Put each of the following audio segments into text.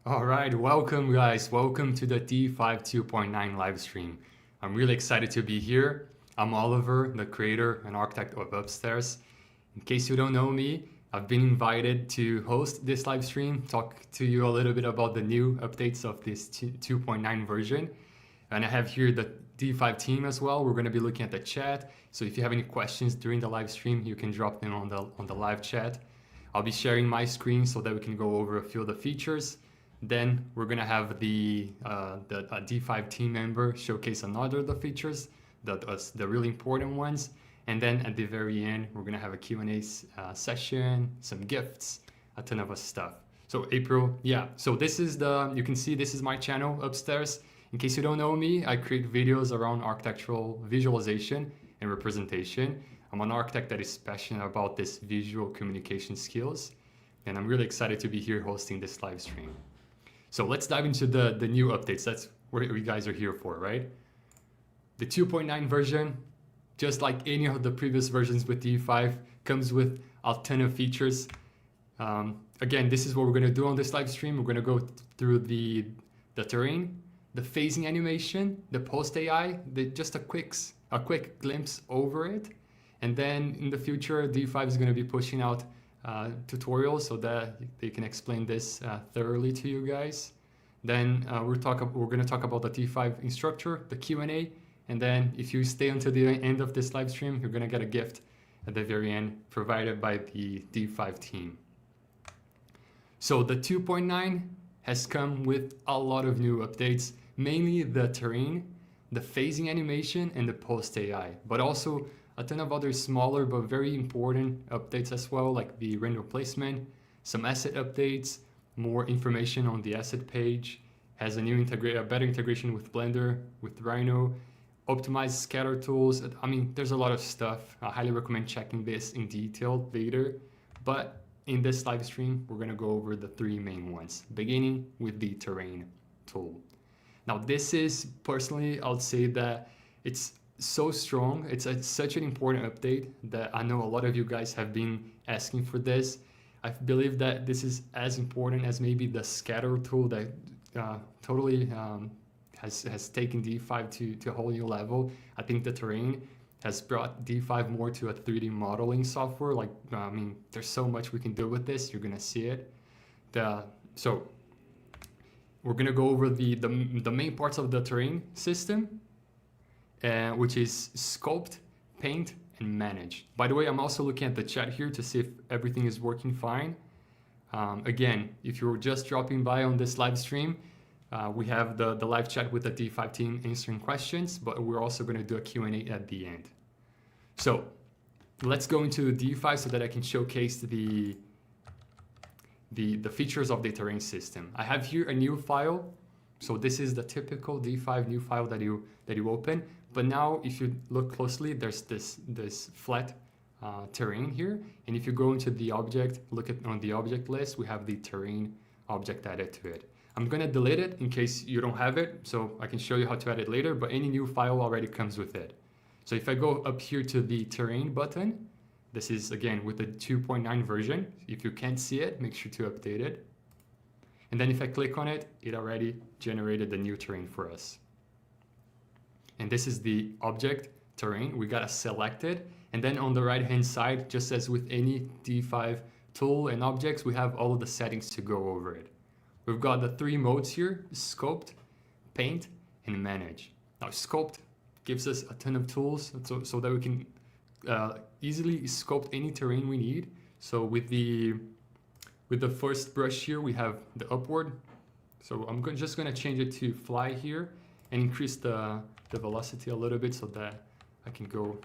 All right, welcome guys. Welcome to the D5 2.9 live stream. I'm really excited to be here. I'm Oliver, the creator and architect of Upstairs. In case you don't know me, I've been invited to host this live stream, talk to you a little bit about the new updates of this 2.9 version. And I have here the D5 team as well. We're going to be looking at the chat. So if you have any questions during the live stream, you can drop them on the live chat. I'll be sharing my screen so that we can go over a few of the features. Then we're gonna have the D5 team member showcase another of the features, the really important ones. And then at the very end, we're gonna have a Q&A session, some gifts, a ton of stuff. So April, yeah. So this is you can see this is my channel Upstairs. In case you don't know me, I create videos around architectural visualization and representation. I'm an architect that is passionate about this visual communication skills, and I'm really excited to be here hosting this live stream. So let's dive into the new updates. That's what you guys are here for, right? The 2.9 version, just like any of the previous versions with D5, comes with a ton of features. Again, this is what we're gonna do on this live stream. We're gonna go through the terrain, the phasing animation, the post AI, just a quick glimpse over it. And then in the future, D5 is going to be pushing out tutorials so that they can explain this thoroughly to you guys. Then we're going to talk about the D5 Instructor, the Q&A, and then if you stay until the end of this live stream, you're going to get a gift at the very end provided by the D5 team. So the 2.9 has come with a lot of new updates, mainly the terrain, the phasing animation, and the post AI, but also a ton of other smaller but very important updates as well, like the random placement, some asset updates, more information on the asset page, has a better integration with Blender, with Rhino, optimized scatter tools. I mean, there's a lot of stuff. I highly recommend checking this in detail later. But in this live stream, we're gonna go over the three main ones, beginning with the terrain tool. Now, this is personally, I would say that it's so strong. It's such an important update that I know a lot of you guys have been asking for this. I believe that this is as important as maybe the scatter tool that totally has taken D5 to a whole new level. I think the terrain has brought D5 more to a 3D modeling software. Like, I mean, there's so much we can do with this. You're gonna see it. So we're gonna go over the main parts of the terrain system, which is sculpt, paint, and manage. By the way, I'm also looking at the chat here to see if everything is working fine. Again, if you're just dropping by on this live stream, we have the live chat with the D5 team answering questions, but we're also going to do a Q&A at the end. So let's go into D5 so that I can showcase the features of the terrain system. I have here a new file. So this is the typical D5 new file that you open. But now, if you look closely, there's this flat terrain here. And if you go into the object, on the object list, we have the terrain object added to it. I'm gonna delete it in case you don't have it, so I can show you how to add it later, but any new file already comes with it. So if I go up here to the terrain button, this is again with the 2.9 version. If you can't see it, make sure to update it. And then if I click on it, it already generated the new terrain for us. And this is the object terrain. We gotta select it. And then on the right-hand side, just as with any D5 tool and objects, we have all of the settings to go over it. We've got the three modes here: sculpt, paint, and manage. Now, sculpt gives us a ton of tools so that we can easily sculpt any terrain we need. So with the first brush here, we have the upward. So I'm just gonna change it to fly here and increase the velocity a little bit so that I can go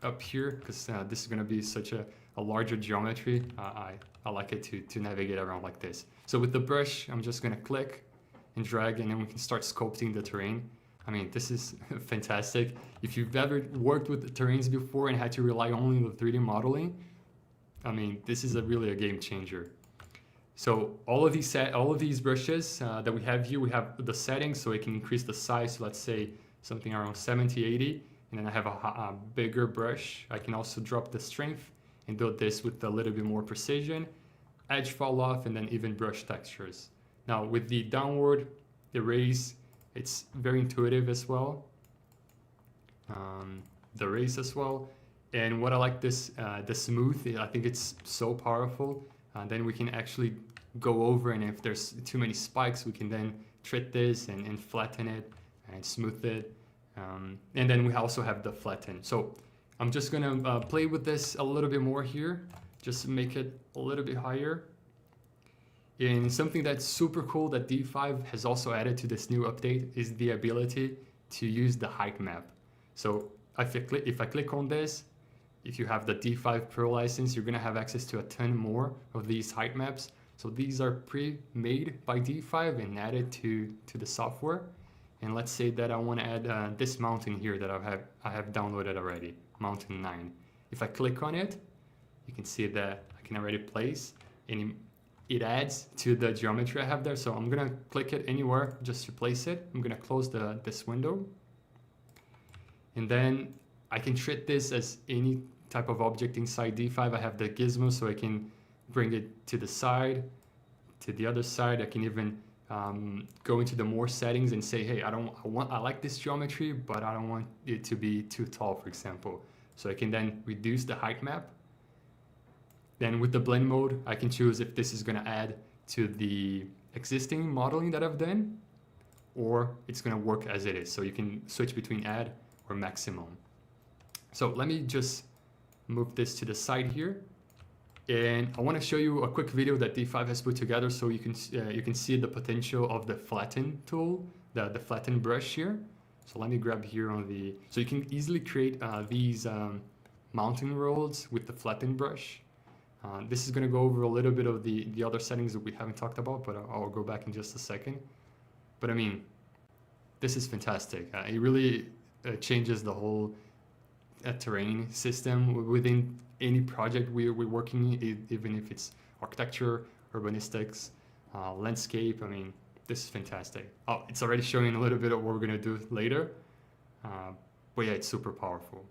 up here, because this is gonna be such a larger geometry. I like it to navigate around like this. So with the brush, I'm just gonna click and drag, and then we can start sculpting the terrain. I mean, this is fantastic. If you've ever worked with the terrains before and had to rely only on the 3D modeling, I mean, this is really a game changer. So all of these brushes that we have here, we have the settings, so it can increase the size, let's say something around 70, 80, and then I have a bigger brush. I can also drop the strength and do this with a little bit more precision, edge fall off, and then even brush textures. Now with the downward erase, it's very intuitive as well. The raise as well. And what I like this, the smooth, I think it's so powerful. Then we can actually go over, and if there's too many spikes, we can then trit this and flatten it and smooth it. And then we also have the flatten. So I'm just gonna play with this a little bit more here, just to make it a little bit higher. And something that's super cool that D5 has also added to this new update is the ability to use the height map. So if I click on this, if you have the D5 Pro license, you're gonna have access to a ton more of these height maps. So these are pre-made by D5 and added to the software. And let's say that I want to add this mountain here that I have downloaded already, Mountain 9. If I click on it, you can see that I can already place, and it adds to the geometry I have there. So I'm gonna click it anywhere just to place it. I'm gonna close this window, and then I can treat this as any type of object inside D5. I have the gizmo, so I can bring it to the side, to the other side. I can even go into the more settings and say, hey, I like this geometry, but I don't want it to be too tall, for example. So I can then reduce the height map. Then with the blend mode, I can choose if this is gonna add to the existing modeling that I've done, or it's gonna work as it is. So you can switch between add or maximum. So let me just move this to the side here. And I want to show you a quick video that D5 has put together so you can see the potential of the flatten tool, the flatten brush here. So let me grab here on the, so you can easily create these mountain roads with the flatten brush. This is going to go over a little bit of the other settings that we haven't talked about, but I'll go back in just a second. But I mean, this is fantastic. It really changes the whole terrain system within any project we're working in, even if it's architecture, urbanistics, landscape. I mean, this is fantastic. Oh, it's already showing a little bit of what we're gonna do later. But yeah, it's super powerful.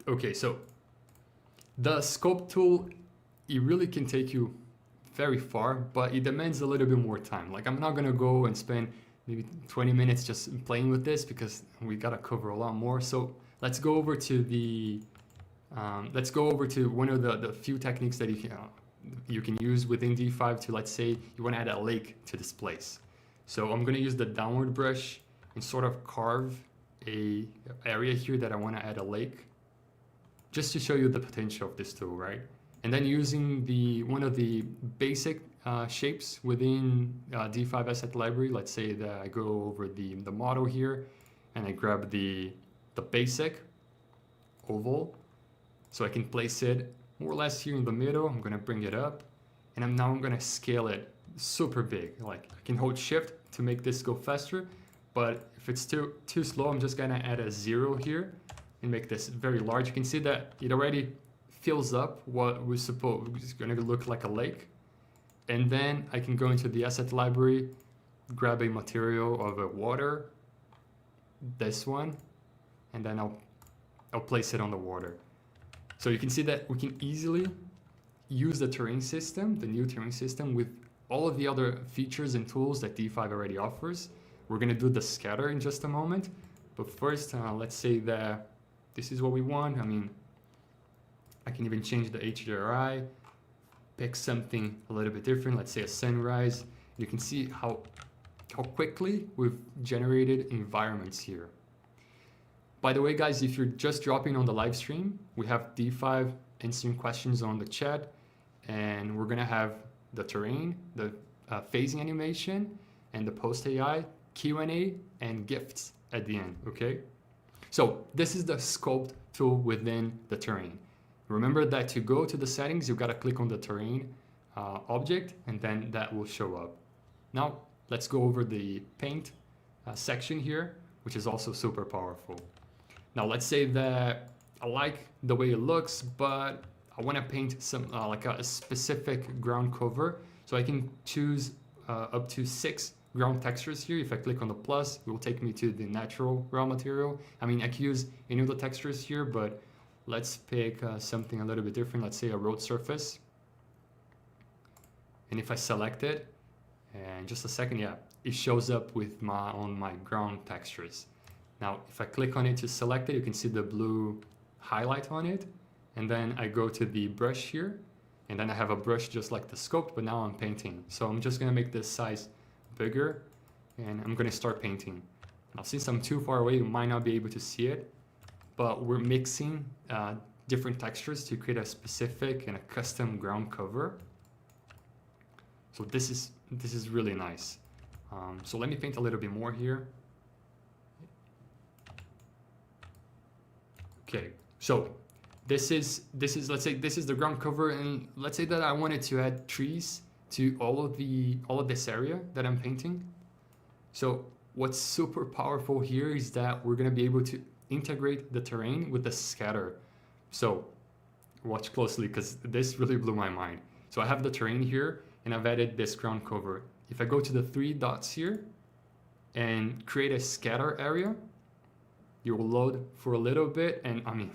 Okay, so the sculpt tool, it really can take you very far, but it demands a little bit more time. Like, I'm not gonna go and spend maybe 20 minutes just playing with this because we gotta cover a lot more. So let's go over to the one of the few techniques that you can use within D5 to, let's say you want to add a lake to this place. So I'm going to use the downward brush and sort of carve a area here that I want to add a lake, just to show you the potential of this tool, right? And then using one of the basic shapes within D5 asset library. Let's say that I go over the model here and I grab the basic oval, so I can place it more or less here in the middle. I'm gonna bring it up, and I'm gonna scale it super big. Like, I can hold shift to make this go faster, but if it's too slow, I'm just gonna add a 0 here and make this very large. You can see that it already fills up what we suppose is gonna look like a lake. And then I can go into the asset library, grab a material of a water, this one, and then I'll place it on the water. So you can see that we can easily use the terrain system, the new terrain system, with all of the other features and tools that D5 already offers. We're gonna do the scatter in just a moment, but first, let's say that this is what we want. I mean, I can even change the HDRI, pick something a little bit different, let's say a sunrise. You can see how quickly we've generated environments here. By the way, guys, if you're just dropping on the live stream, we have D5 answering questions on the chat, and we're gonna have the terrain, the phasing animation, and the post AI, Q&A, and gifts at the end, okay? So this is the sculpt tool within the terrain. Remember that to go to the settings, you've gotta click on the terrain object, and then that will show up. Now, let's go over the paint section here, which is also super powerful. Now, let's say that I like the way it looks, but I want to paint some like a specific ground cover. So I can choose up to 6 ground textures here. If I click on the plus, it will take me to the natural raw material. I mean, I can use any of the textures here, but let's pick something a little bit different. Let's say a road surface. And if I select it, and just a second, yeah, it shows up with on my ground textures. Now, if I click on it to select it, you can see the blue highlight on it. And then I go to the brush here, and then I have a brush just like the sculpt, but now I'm painting. So I'm just gonna make this size bigger, and I'm gonna start painting. Now, since I'm too far away, you might not be able to see it, but we're mixing different textures to create a specific and a custom ground cover. So this is really nice. So let me paint a little bit more here. Okay, so this is let's say this is the ground cover, and let's say that I wanted to add trees to all of this area that I'm painting. So what's super powerful here is that we're gonna be able to integrate the terrain with the scatter. So watch closely, because this really blew my mind. So I have the terrain here, and I've added this ground cover. If I go to the 3 dots here and create a scatter area, you will load for a little bit, and I mean,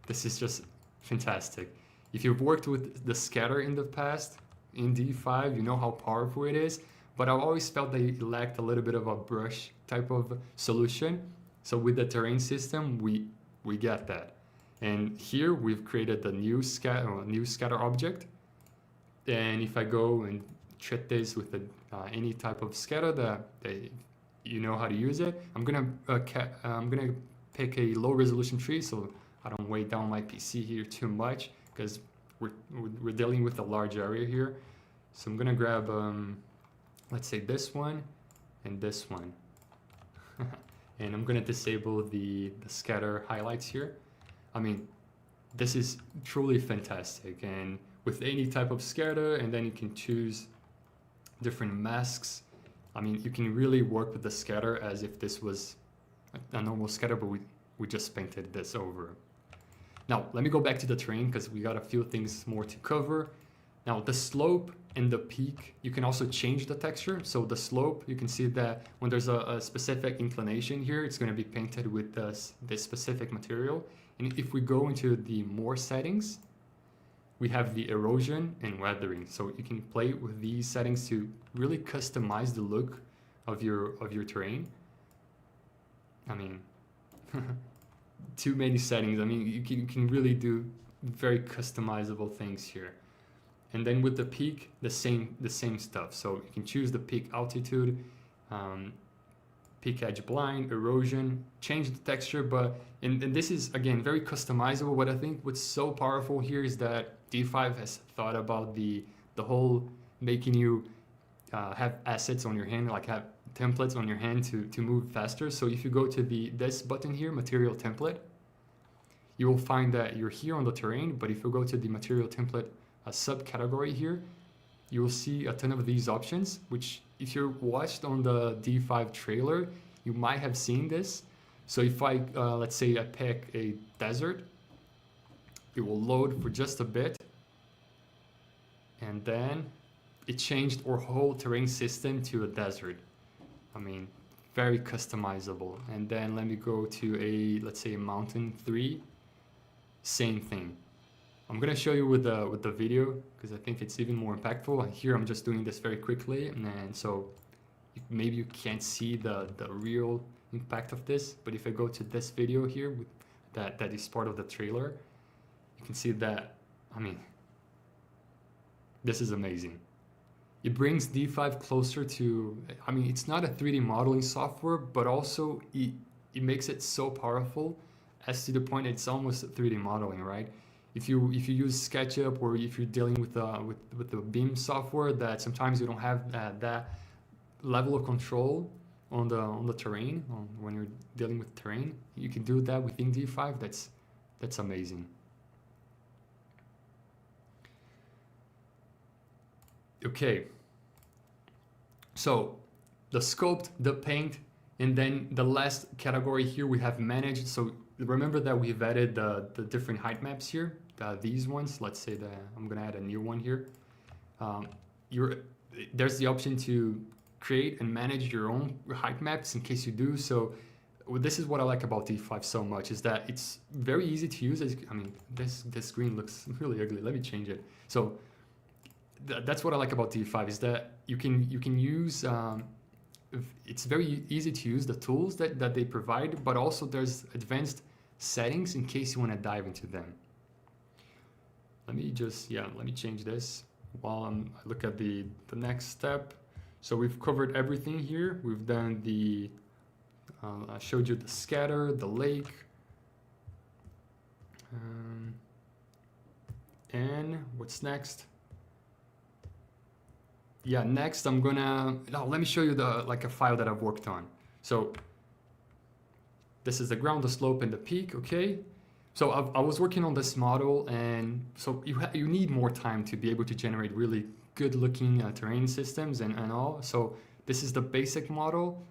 this is just fantastic. If you've worked with the scatter in the past in D5, you know how powerful it is, but I've always felt that it lacked a little bit of a brush type of solution. So with the terrain system, we get that. And here we've created the new scatter object. And if I go and treat this with any type of scatter that you know how to use it, I'm gonna pick a low resolution tree so I don't weigh down my PC here too much, because we're dealing with a large area here. So I'm gonna grab let's say this one and this one. And I'm gonna disable the scatter highlights here. I mean, this is truly fantastic. And with any type of scatter, and then you can choose different masks. I mean, you can really work with the scatter as if this was a normal scatter, but we just painted this over. Now, let me go back to the terrain, because we got a few things more to cover. Now, the slope and the peak, you can also change the texture. So the slope, you can see that when there's a specific inclination here, it's going to be painted with this specific material. And if we go into the more settings, we have the erosion and weathering. So you can play with these settings to really customize the look of your terrain. I mean, too many settings. I mean, you can really do very customizable things here. And then with the peak, the same stuff. So you can choose the peak altitude, peak edge blind, erosion, change the texture. But and this is again very customizable. What I think what's so powerful here is that D5 has thought about the whole making you have assets on your hand, like have templates on your hand to move faster. So if you go to this button here, material template, you will find that you're here on the terrain. But if you go to the material template subcategory here, you will see a ton of these options, which if you watched on the D5 trailer, you might have seen this. So if I, let's say I pick a desert, it will load for just a bit. And then it changed our whole terrain system to a desert. I mean, very customizable. And then let me go to let's say a mountain 3, same thing. I'm gonna show you with the video, because I think it's even more impactful. Here I'm just doing this very quickly, and so maybe you can't see the real impact of this. But if I go to this video here, that is part of the trailer, you can see that, I mean, this is amazing. It brings D5 closer to, I mean, it's not a 3D modeling software, but also it makes it so powerful as to the point it's almost 3D modeling, right? If you use SketchUp, or if you're dealing with the BIM software, that sometimes you don't have that level of control on the terrain, when you're dealing with terrain, you can do that within D5. That's amazing. Okay, so the sculpt, the paint, and then the last category here we have managed. So remember that we've added the different height maps here, these ones. Let's say that I'm gonna add a new one here. There's the option to create and manage your own height maps in case you do. So this is what I like about D5 so much, is that it's very easy to use. I mean, this screen looks really ugly. Let me change it. So that's what I like about D5 is that you can use. It's very easy to use the tools that they provide, but also there's advanced settings in case you want to dive into them. Let me change this while I look at the next step. So we've covered everything here. We've done the, I showed you the scatter, the lake, and what's next? Yeah, next I'm gonna, let me show you like a file that I've worked on. So this is the ground, the slope, and the peak, okay? So I was working on this model, and so you need more time to be able to generate really good looking terrain systems and all. So this is the basic model.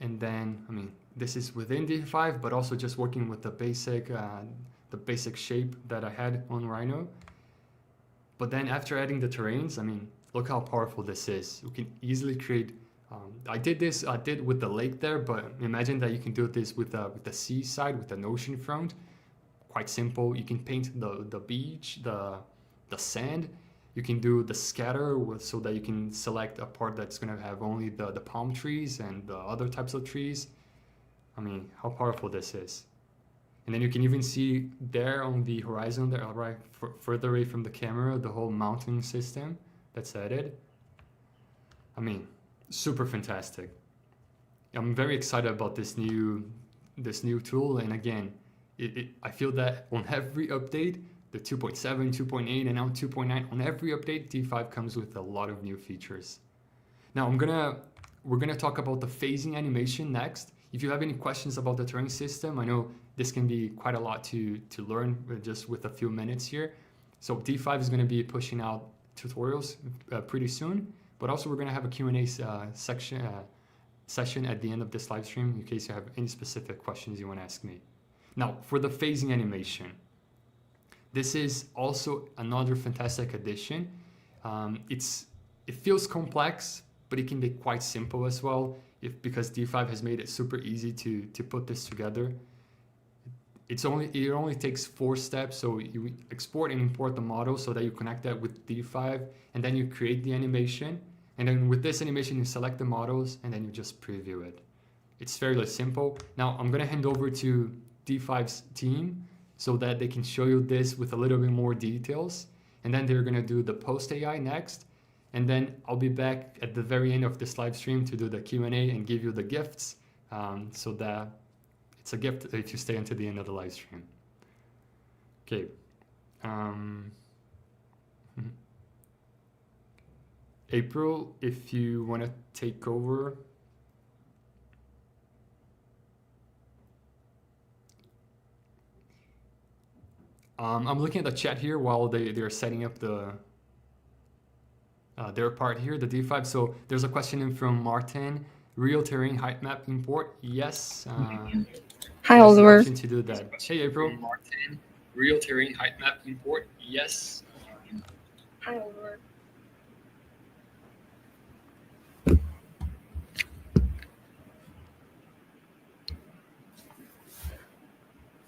And then, I mean, this is within D5, but also just working with the basic shape that I had on Rhino. But then after adding the terrains, I mean, look how powerful this is. You can easily create, I did with the lake there, but imagine that you can do this with the seaside, with an ocean front. Quite simple. You can paint the beach, the sand. You can do the scatter so that you can select a part that's going to have only the palm trees and the other types of trees. I mean, how powerful this is. And then you can even see there on the horizon, there, right further away from the camera, the whole mountain system that's added. I mean, super fantastic. I'm very excited about this new tool. And again, I feel that on every update, the 2.7, 2.8, and now 2.9, on every update, D5 comes with a lot of new features. Now we're gonna talk about the phasing animation next. If you have any questions about the terrain system, I know this can be quite a lot to learn just with a few minutes here. So D5 is gonna be pushing out tutorials pretty soon, but also we're gonna have a Q&A session at the end of this live stream in case you have any specific questions you wanna ask me. Now, for the phasing animation, this is also another fantastic addition. It feels complex, but it can be quite simple as well because D5 has made it super easy to put this together. It only takes 4 steps. So you export and import the model so that you connect that with D5, and then you create the animation. And then with this animation, you select the models and then you just preview it. It's fairly simple. Now I'm gonna hand over to D5's team so that they can show you this with a little bit more details. And then they're gonna do the post AI next. And then I'll be back at the very end of this live stream to do the Q&A and give you the gifts so that it's a gift if you stay until the end of the live stream. Okay. April, if you want to take over. I'm looking at the chat here while they're setting up their part here, the D5. So there's a question in from Martin. Real terrain height map import? Yes. Hi, Oliver. To do that. Hey, April. Martin. Real terrain height map import? Yes. Hi, Oliver.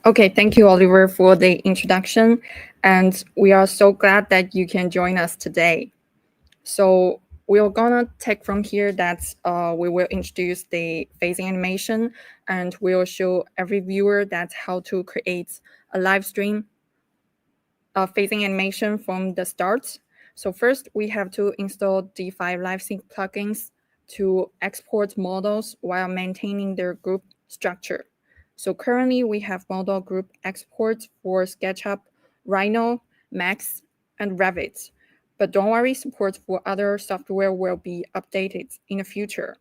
Okay, thank you, Oliver, for the introduction. And we are so glad that you can join us today. So we're gonna take from here that we will introduce the phasing animation, and we'll show every viewer that how to create a live stream phasing animation from the start. So first we have to install D5 LiveSync plugins to export models while maintaining their group structure. So currently we have model group exports for SketchUp, Rhino, Max, and Revit. But don't worry, support for other software will be updated in the future.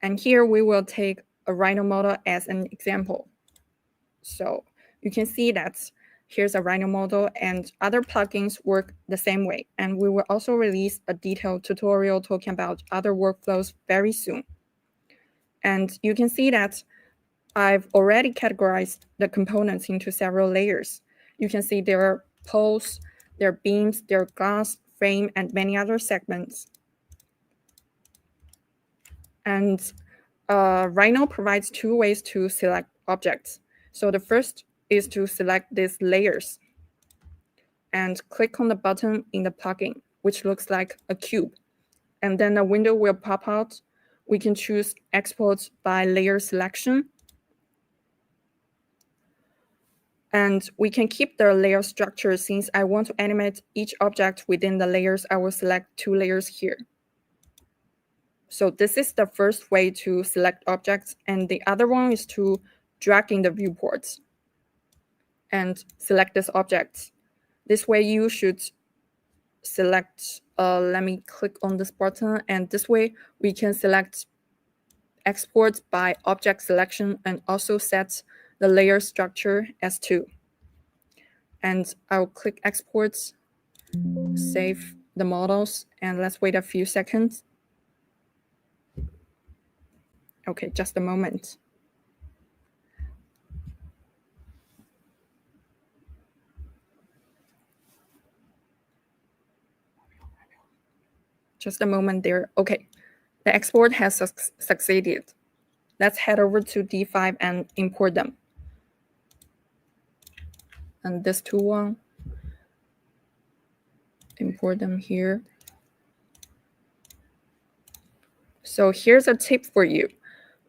And here we will take a Rhino model as an example. So you can see that here's a Rhino model, and other plugins work the same way. And we will also release a detailed tutorial talking about other workflows very soon. And you can see that I've already categorized the components into several layers. You can see there are poles, there are beams, there are glass, frame, and many other segments. And Rhino provides 2 ways to select objects. So the first is to select these layers. and click on the button in the plugin, which looks like a cube. And then a window will pop out. We can choose export by layer selection. And we can keep the layer structure. Since I want to animate each object within the layers, I will select 2 layers here. So this is the first way to select objects, and the other one is to drag in the viewports and select this object. This way you should select, let me click on this button, and this way we can select export by object selection and also set the layer structure as 2. And I'll click export, save the models, and let's wait a few seconds. Okay, just a moment. Just a moment there. Okay, the export has succeeded. Let's head over to D5 and import them. And this two one, import them here. So here's a tip for you.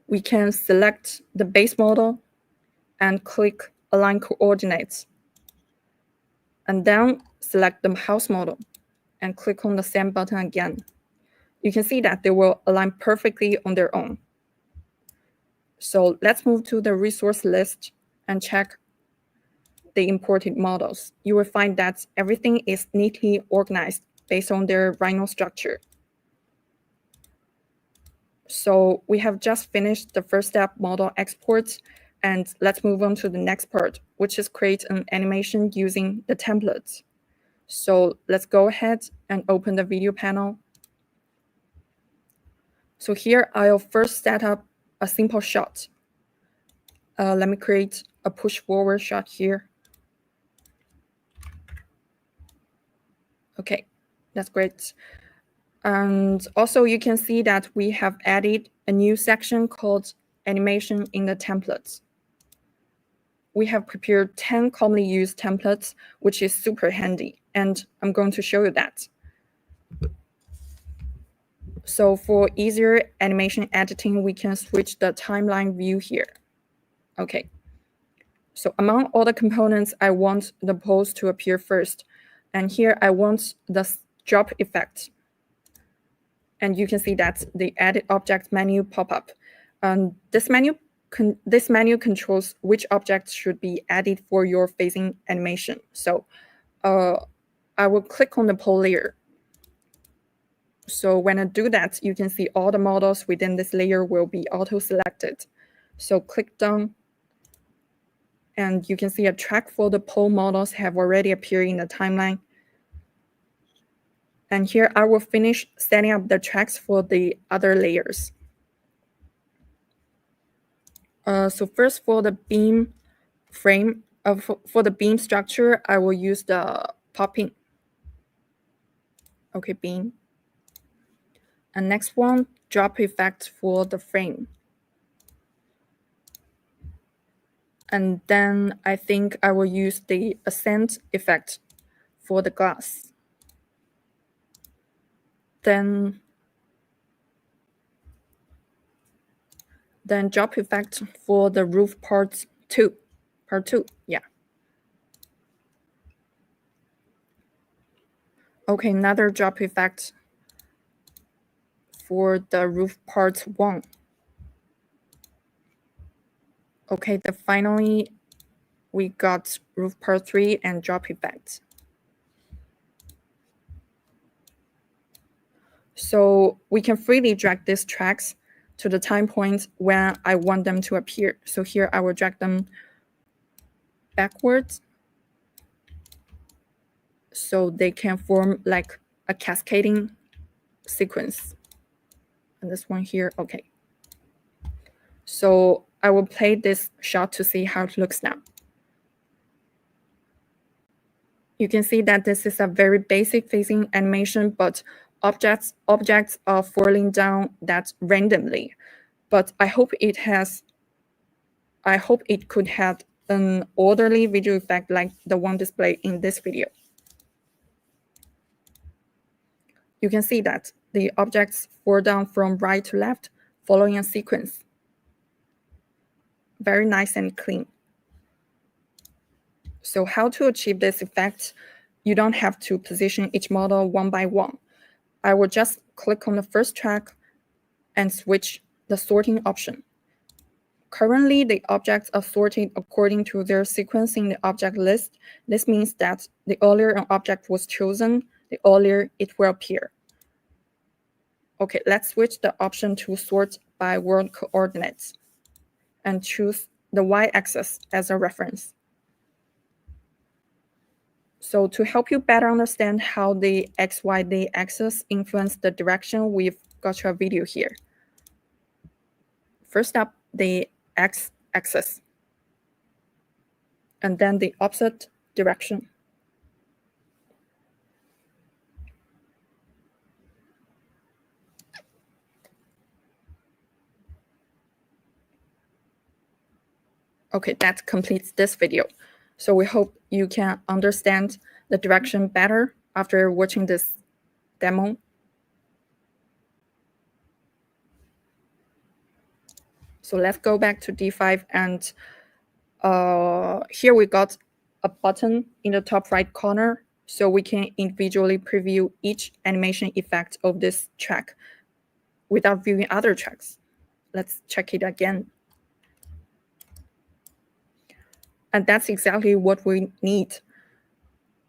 We can select the base model and click Align Coordinates. And then select the house model and click on the same button again. You can see that they will align perfectly on their own. So let's move to the resource list and check the imported models. You will find that everything is neatly organized based on their Rhino structure. So we have just finished the first step, model export, and let's move on to the next part, which is create an animation using the templates. So let's go ahead and open the video panel. So here I'll first set up a simple shot. Let me create a push forward shot here. Okay, that's great. And also you can see that we have added a new section called animation in the templates. We have prepared 10 commonly used templates, which is super handy, and I'm going to show you that. So for easier animation editing, we can switch the timeline view here. Okay. So among all the components, I want the pose to appear first. And here I want the drop effect. And you can see that the Edit Object menu pop up. This menu controls which objects should be added for your phasing animation. So I will click on the pole layer. So when I do that, you can see all the models within this layer will be auto-selected. So click down, and you can see a track for the pole models have already appeared in the timeline. And here I will finish setting up the tracks for the other layers. So first for the beam frame, for the beam structure, I will use the popping. Okay, beam. And next one, drop effect for the frame. And then I think I will use the ascent effect for the glass. Then drop effect for the roof part two, yeah. Okay, another drop effect for the roof part 1. Okay, finally we got roof part 3 and drop effect. So we can freely drag these tracks to the time point when I want them to appear. So here I will drag them backwards so they can form like a cascading sequence. And this one here, okay. So I will play this shot to see how it looks now. You can see that this is a very basic phasing animation, but objects are falling down that randomly. But I hope it could have an orderly visual effect like the one displayed in this video. you can see that the objects fall down from right to left, following a sequence. Very nice and clean. So how to achieve this effect? You don't have to position each model one by one. I will just click on the first track and switch the sorting option. Currently, the objects are sorted according to their sequence in the object list. This means that the earlier an object was chosen, the earlier it will appear. Okay, let's switch the option to sort by world coordinates and choose the y-axis as a reference. So to help you better understand how the XYZ axis influence the direction, we've got you a video here. First up, the x-axis, and then the opposite direction. Okay, that completes this video. So we hope you can understand the direction better after watching this demo. So let's go back to D5, and here we got a button in the top right corner, so we can individually preview each animation effect of this track without viewing other tracks. Let's check it again. And that's exactly what we need.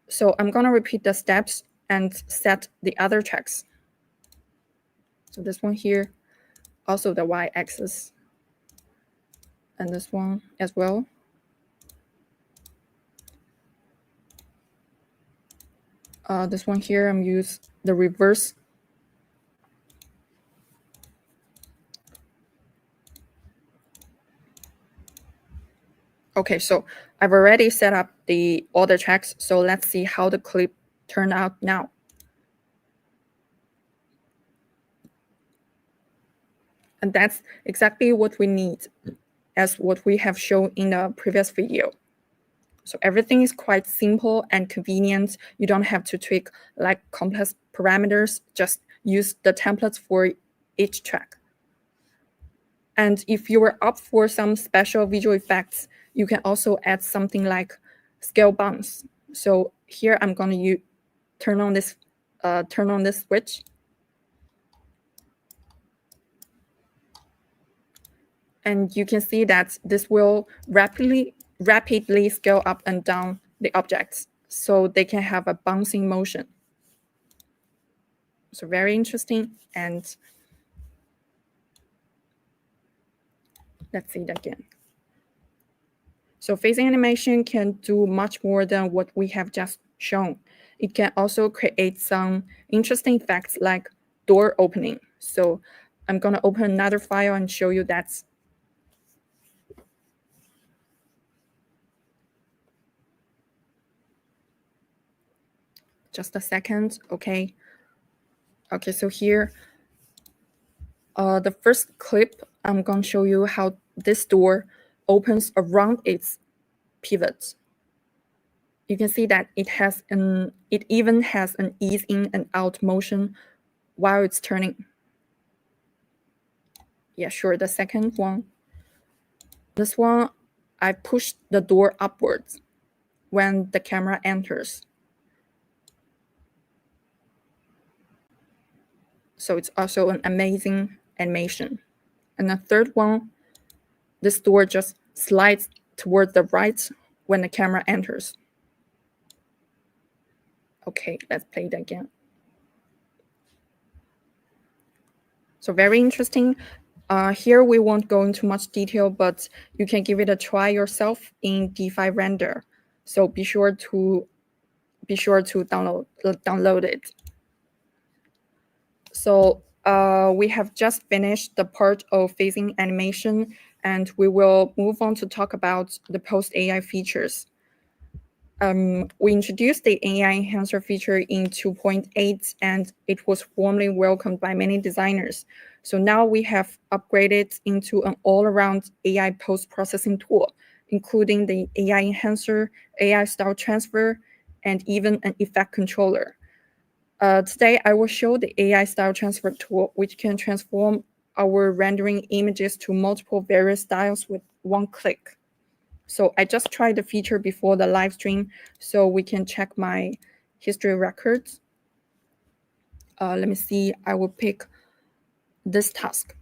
So I'm gonna repeat the steps and set the other tracks. So this one here, also the y-axis, and this one as well. This one here, I'm use the reverse. Okay, so I've already set up all the tracks, so let's see how the clip turned out now. And that's exactly what we need, as what we have shown in the previous video. So everything is quite simple and convenient. You don't have to tweak like complex parameters, just use the templates for each track. And if you were up for some special visual effects, you can also add something like scale bounce. So here I'm going to turn on this switch. And you can see that this will rapidly scale up and down the objects, so they can have a bouncing motion. So very interesting. And let's see it again. So phasing animation can do much more than what we have just shown. It can also create some interesting effects like door opening. So I'm going to open another file and show you that. Just a second, okay. Okay, so here, the first clip, I'm going to show you how this door opens around its pivot. You can see that it even has an ease in and out motion while it's turning. Yeah, sure, the second one. This one, I push the door upwards when the camera enters. So it's also an amazing animation. And the third one, this door just slides toward the right when the camera enters. Okay, let's play it again. So very interesting. Here we won't go into much detail, but you can give it a try yourself in D5 Render. So be sure to download it. So we have just finished the part of phasing animation, and we will move on to talk about the post-AI features. We introduced the AI enhancer feature in 2.8, and it was warmly welcomed by many designers. So now we have upgraded into an all-around AI post-processing tool, including the AI enhancer, AI style transfer, and even an effect controller. Today, I will show the AI style transfer tool, which can transform our rendering images to multiple various styles with one click. So I just tried the feature before the live stream, so we can check my history records. Let me see, I will pick this task.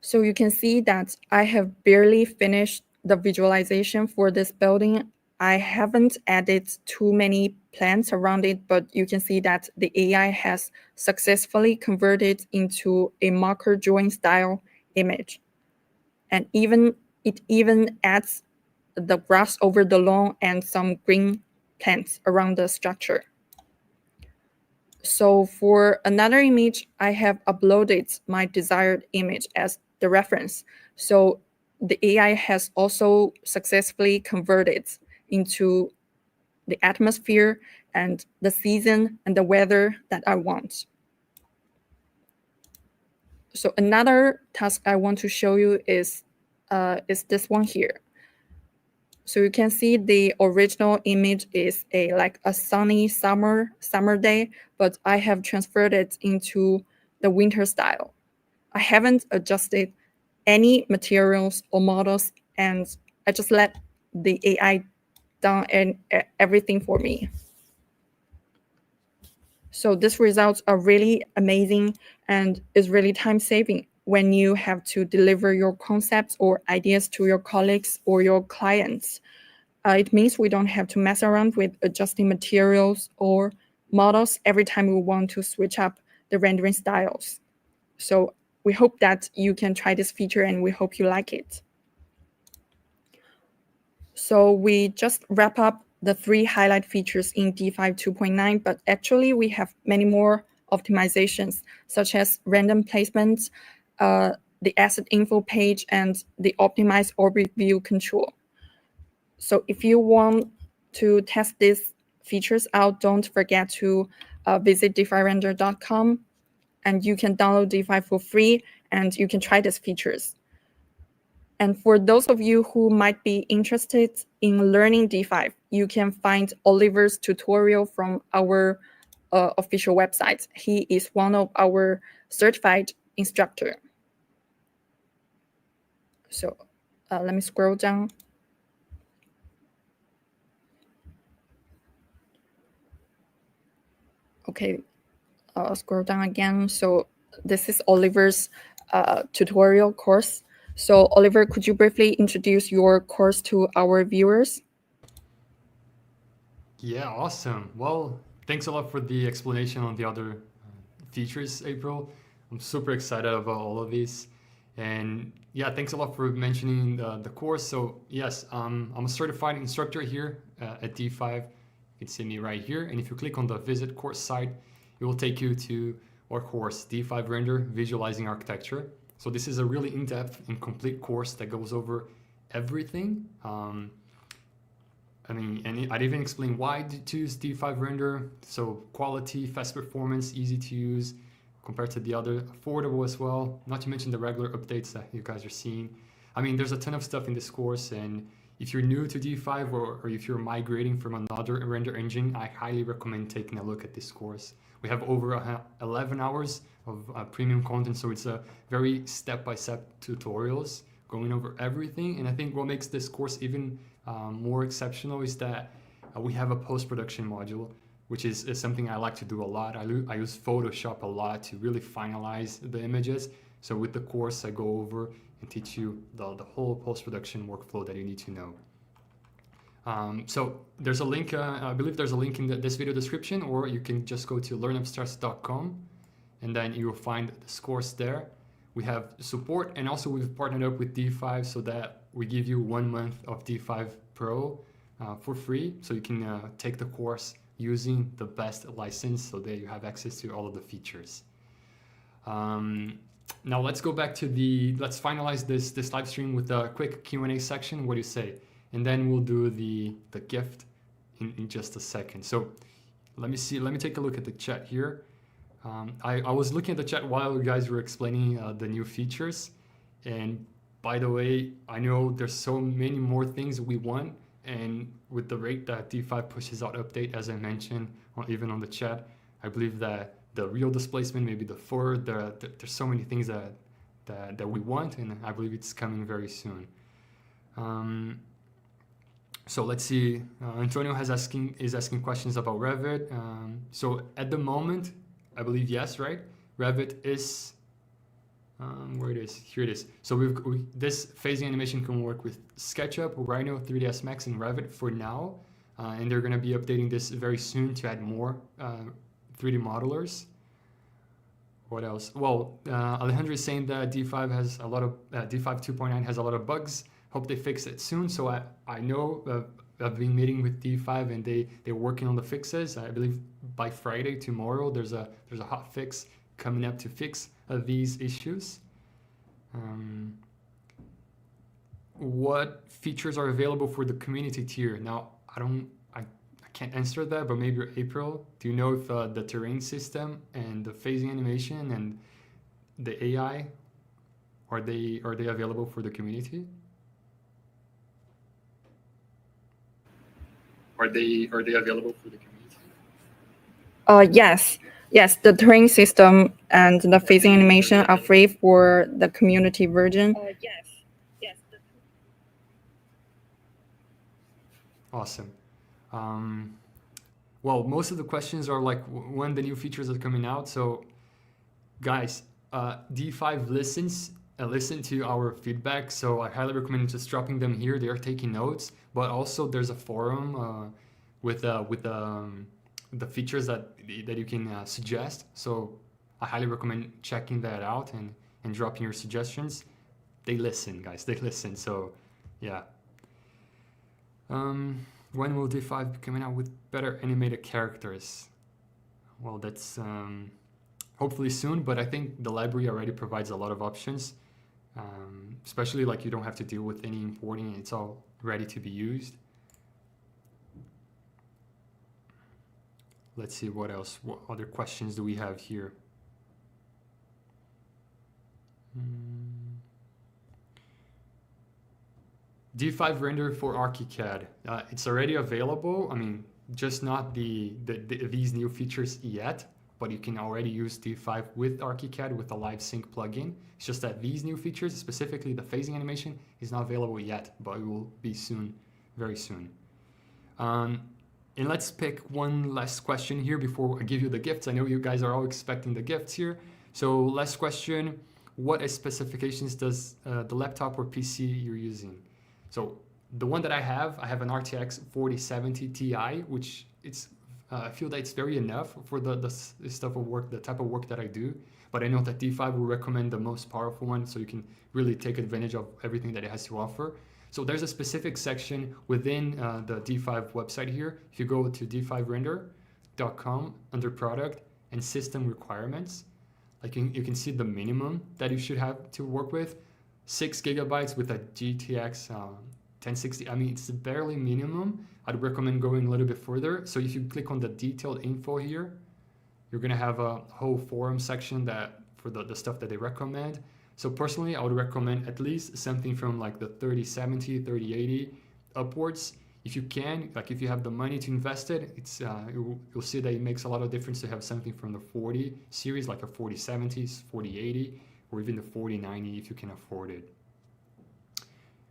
So you can see that I have barely finished the visualization for this building. I haven't added too many plants around it, but you can see that the AI has successfully converted into a marker drawing style image. And it even adds the grass over the lawn and some green plants around the structure. So for another image, I have uploaded my desired image as the reference. So the AI has also successfully converted into the atmosphere and the season and the weather that I want. So another task I want to show you is this one here. So you can see the original image is like a sunny summer day, but I have transferred it into the winter style. I haven't adjusted any materials or models, and I just let the AI done and everything for me. So these results are really amazing and is really time saving when you have to deliver your concepts or ideas to your colleagues or your clients. It means we don't have to mess around with adjusting materials or models every time we want to switch up the rendering styles. So we hope that you can try this feature and we hope you like it. So we just wrap up the 3 highlight features in D5 2.9, but actually we have many more optimizations, such as random placements, the asset info page, and the optimized orbit view control. So if you want to test these features out, don't forget to visit d5render.com, and you can download D5 for free, and you can try these features. And for those of you who might be interested in learning D5, you can find Oliver's tutorial from our official website. He is one of our certified instructor. So let me scroll down. Okay, scroll down again. So this is Oliver's tutorial course. So Oliver, could you briefly introduce your course to our viewers? Yeah, awesome. Well, thanks a lot for the explanation on the other features, April. I'm super excited about all of these. And yeah, thanks a lot for mentioning the course. So yes, I'm a certified instructor here at D5. You can see me right here. And if you click on the visit course site, it will take you to our course, D5 Render Visualizing Architecture. So this is a really in-depth and complete course that goes over everything. And I'd even explain why to choose D5 Render. So quality, fast performance, easy to use compared to the other, affordable as well. Not to mention the regular updates that you guys are seeing. I mean, there's a ton of stuff in this course, and if you're new to D5 or if you're migrating from another render engine, I highly recommend taking a look at this course. We have over 11 hours of premium content, so it's a very step-by-step tutorials going over everything. And I think what makes this course even more exceptional is that we have a post-production module, which is something I like to do a lot. I use Photoshop a lot to really finalize the images. So with the course, I go over and teach you the whole post-production workflow that you need to know. So there's a link, I believe there's a link in this video description, or you can just go to learnupstairs.com and then you will find this course there. We have support, and also we've partnered up with D5 so that we give you 1 month of D5 Pro for free. So you can take the course using the best license so that you have access to all of the features. Now let's go back to let's finalize this live stream with a quick Q&A section. What do you say? And then we'll do the gift in just a second. So let me take a look at the chat here. I was looking at the chat while you guys were explaining the new features. And by the way, I know there's so many more things we want and with the rate that D5 pushes out update, as I mentioned, or even on the chat, I believe that the real displacement, maybe the forward, there's so many things that we want, and I believe it's coming very soon. So let's see. Antonio is asking questions about Revit. So at the moment, I believe yes, right? Revit is where it is. Here it is. So this phasing animation can work with SketchUp, Rhino, 3ds Max, and Revit for now, and they're going to be updating this very soon to add more 3D modelers. What else? Well, Alejandro is saying that D5 has a lot of D5 2.9 has a lot of bugs. Hope they fix it soon. So I know I've been meeting with D5 and they're working on the fixes. I believe by Friday, tomorrow, there's a hot fix coming up to fix these issues. What features are available for the community tier? Now, I can't answer that, but maybe April. Do you know if the terrain system and the phasing animation and the AI are they available for the community? Are they available for the community? Yes, the terrain system and the phasing animation are free for the community version. Yes. Awesome. Well, most of the questions are like when the new features are coming out. So guys, D5 listen to our feedback. So I highly recommend just dropping them here. They are taking notes, but also there's a forum with the features that you can suggest. So I highly recommend checking that out and dropping your suggestions. They listen, guys, they listen. So yeah. When will D5 be coming out with better animated characters? Well, that's hopefully soon, but I think the library already provides a lot of options, especially like you don't have to deal with any importing. It's all ready to be used. Let's see what else. What other questions do we have here? D5 render for ArchiCAD. It's already available. I mean, just not these new features yet, but you can already use D5 with ArchiCAD with the Live Sync plugin. It's just that these new features, specifically the phasing animation, is not available yet, but it will be soon, very soon. And let's pick one last question here before I give you the gifts. I know you guys are all expecting the gifts here. So last question, what specifications does the laptop or PC you're using? So the one that I have an RTX 4070 Ti, which I feel that it's very enough for the stuff of work, the type of work that I do. But I know that D5 will recommend the most powerful one, so you can really take advantage of everything that it has to offer. So there's a specific section within the D5 website here. If you go to d5render.com under product and system requirements, like you can see the minimum that you should have to work with. 6 GB with a GTX 1060. I mean, it's barely minimum. I'd recommend going a little bit further. So if you click on the detailed info here, you're gonna have a whole forum section that for the stuff that they recommend. So personally, I would recommend at least something from like the 3070, 3080 upwards. If you can, like if you have the money to invest it, it's you'll see that it makes a lot of difference to have something from the 40 series, like a 4070, 4080, or even the 4090 if you can afford it.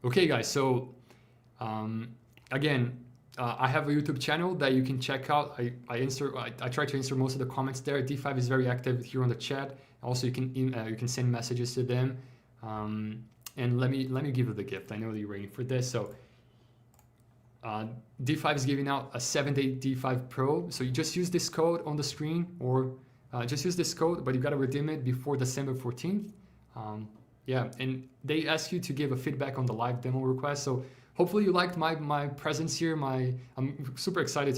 Okay, guys, so again, I have a YouTube channel that you can check out. I try to answer most of the comments there. D5 is very active here on the chat. Also, you can send messages to them. And let me give you the gift. I know that you're waiting for this. So D5 is giving out a 7-day D5 Pro. So you just use this code on the screen, or just use this code, but you got to redeem it before December 14th. Yeah, and they ask you to give a feedback on the live demo request. So hopefully you liked my presence here. I'm super excited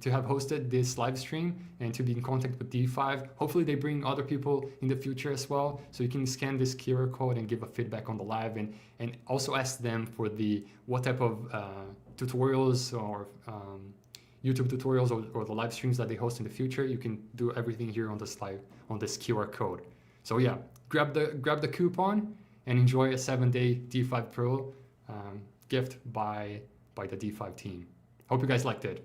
to have hosted this live stream and to be in contact with D5. Hopefully they bring other people in the future as well. So you can scan this QR code and give a feedback on the live, and also ask them for what type of tutorials or YouTube tutorials or the live streams that they host in the future. You can do everything here on this live, on this QR code. So yeah, grab the coupon and enjoy a 7-day D5 Pro gift by by the D5 team. Hope you guys liked it.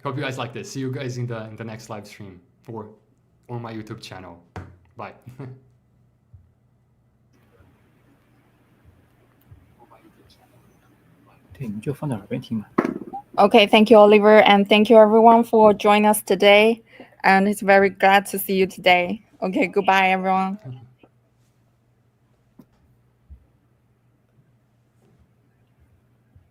Hope you guys liked it. See you guys in the next live stream or on my YouTube channel. Bye. Okay, thank you, Oliver, and thank you everyone for joining us today. And it's very glad to see you today. Okay, goodbye, everyone.